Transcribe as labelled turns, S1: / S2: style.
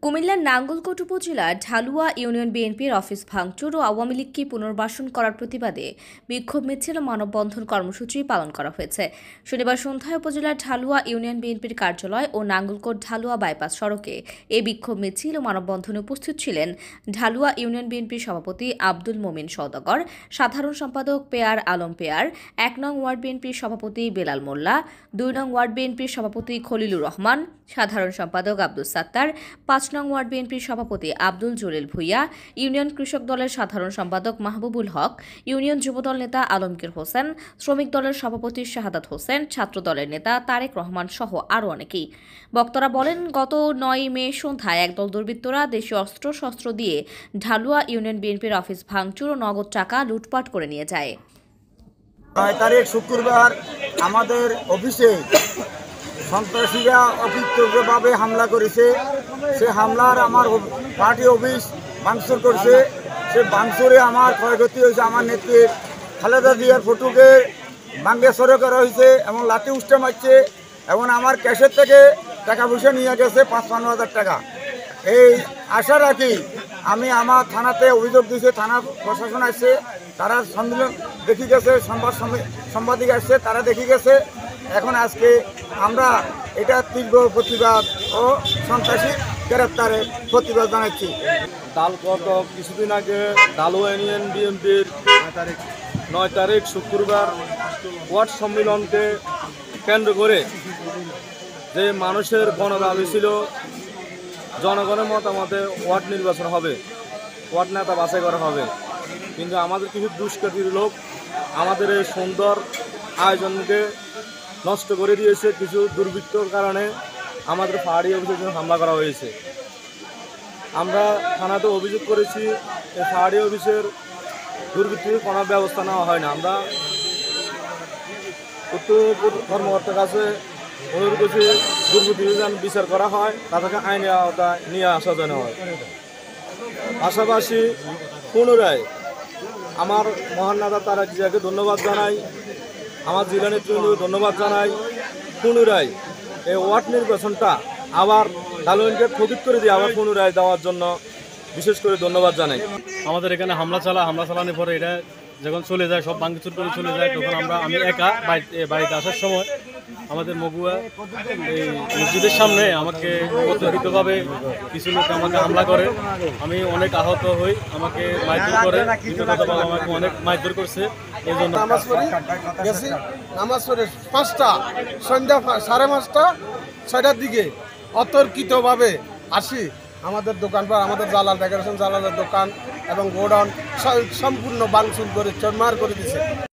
S1: কুমিল্লার নাঙ্গলকোট উপজেলার ঢালুয়া ইউনিয়ন বিএনপির অফিস ভাঙচুর ও আওয়ামী লীগকে পুনর্বাসন করার প্রতিবাদে বিক্ষোভ মিছিল ও মানববন্ধন কর্মসূচি পালন করা হয়েছে। শনিবার সন্ধ্যায় উপজেলার ঢালুয়া ইউনিয়ন বিএনপির কার্যালয় ও নাঙ্গলকোট ঢালুয়া বাইপাস সড়কে এই বিক্ষোভ মিছিল ও মানববন্ধনে উপস্থিত ছিলেন ঢালুয়া ইউনিয়ন বিএনপির সভাপতি আব্দুল মোমিন সওদাগর, সাধারণ সম্পাদক পেয়ার আলম পেয়ার, ১ নং ওয়ার্ড বিএনপির সভাপতি বেলাল মোল্লা, ২ নং ওয়ার্ড বিএনপির সভাপতি খলিলুর রহমান, সাধারণ সম্পাদক আব্দুল সাত্তার, ৫ নং ওয়ার্ড বিএনপির সভাপতি আব্দুল জলিল ভুইয়া, ইউনিয়ন কৃষক দলের সাধারণ সম্পাদক মাহবুবুল হক, ইউনিয়ন যুবদল নেতা আলমগীর হোসেন, শ্রমিক দলের সভাপতি শাহাদাত হোসেন, ছাত্র দলের নেতা তারেক রহমান সহ আরও অনেকেই। বক্তারা বলেন, গত ৯ মে সন্ধ্যায় একদল দুর্বৃত্তরা দেশীয় অস্ত্রশস্ত্র দিয়ে ঢালুয়া ইউনিয়ন বিএনপির অফিস ভাঙচুর ও নগদ টাকা লুটপাট করে নিয়ে যায়।
S2: ৯ তারিখ শুক্রবার আমাদের অফিসে সন্ত্রাসীরা অকৃতজ্ঞভাবে হামলা করেছে। সে হামলার আমার পার্টি অফিস ভাঙচুর করছে। সে ভাঙচুরে আমার ক্ষয়ক্ষতি হয়েছে। আমার নেত্রী খালেদা জিয়ার ফটোকে ভাঙ্গেশ্বরে করা হয়েছে এবং লাঠি উষ্ঠে মারছে এবং আমার ক্যাশের থেকে টাকা পয়সা নিয়ে গেছে ৫৫,০০০ টাকা। এই আশা রাখি আমি আমার থানাতে অভিযোগ দিয়েছি, থানা প্রশাসন আসছে, তারা সম্মেলন দেখি গেছে, সাংবাদিক আসছে, তারা দেখি গেছে। এখন আজকে আমরা এটা তীব্র প্রতিবাদ ও সন্ত্রাসী গ্রেপ্তারের প্রতিবাদ জানাচ্ছি।
S3: গত কিছুদিন আগে ঢালুয়া ইউনিয়ন বিএনপির ৯ তারিখ শুক্রবার ওয়ার্ড সম্মেলনকে কেন্দ্র করে যে মানুষের গণদাবি ছিল জনগণের মতামতে ওয়ার্ড নির্বাচন হবে, ওয়ার্ড নেতা বাছাই করা হবে, কিন্তু আমাদের কিছু দুষ্কৃতীর লোক আমাদের এই সুন্দর আয়োজনকে নষ্ট করে দিয়েছে। কিছু দুর্বৃত্তর কারণে আমাদের পাহাড়ি অফিসের জন্য হামলা করা হয়েছে। আমরা থানাতে অভিযোগ করেছি, এই পাহাড়ি অফিসের দুর্বৃত্তির কোনো ব্যবস্থা নেওয়া হয় না। আমরা উত্তর কর্মকর্তার কাছে অনুরোধ করছি দুর্বৃত্তি যেন বিচার করা হয়, তাদেরকে আইনের আওতায় নিয়ে আসা যেন হয়। পাশাপাশি পুনরায় আমার মহান নেতা তারেক জিয়াকে ধন্যবাদ জানাই, আমার জেলা নেতৃবৃন্দকে ধন্যবাদ জানাই। পুনরায় এই ওয়ার্ড নির্বাচনটা আবার ঢালুয়াকে স্থগিত করে দিয়ে আবার পুনরায় দেওয়ার জন্য বিশেষ করে ধন্যবাদ জানাই।
S4: আমাদের এখানে হামলা চালানোর পরে এটা যখন চলে যায়, সব ভাঙচুর করে চলে যায়, তখন আমি একা বাড়িতে আসার সময় আমাদের মগুয়া এই মসজিদের সামনে আমাকে অতর্কিতভাবে কিছু লোক আমাকে হামলা করে। আমি অনেক আহত হই, আমাকে মারধর করে, আমাকে অনেক মারধর করছে। এই জন্য
S5: নামাজ পড়ে 5টা সন্ধ্যা 5:30 6টার দিকে অতর্কিতভাবে আসি আমাদের দোকানপাট, আমাদের জালাল ডেকোরেশন জালালের দোকান এবং গোডাউন সম্পূর্ণ ভাঙচুর করে চোরমার করে দিছে।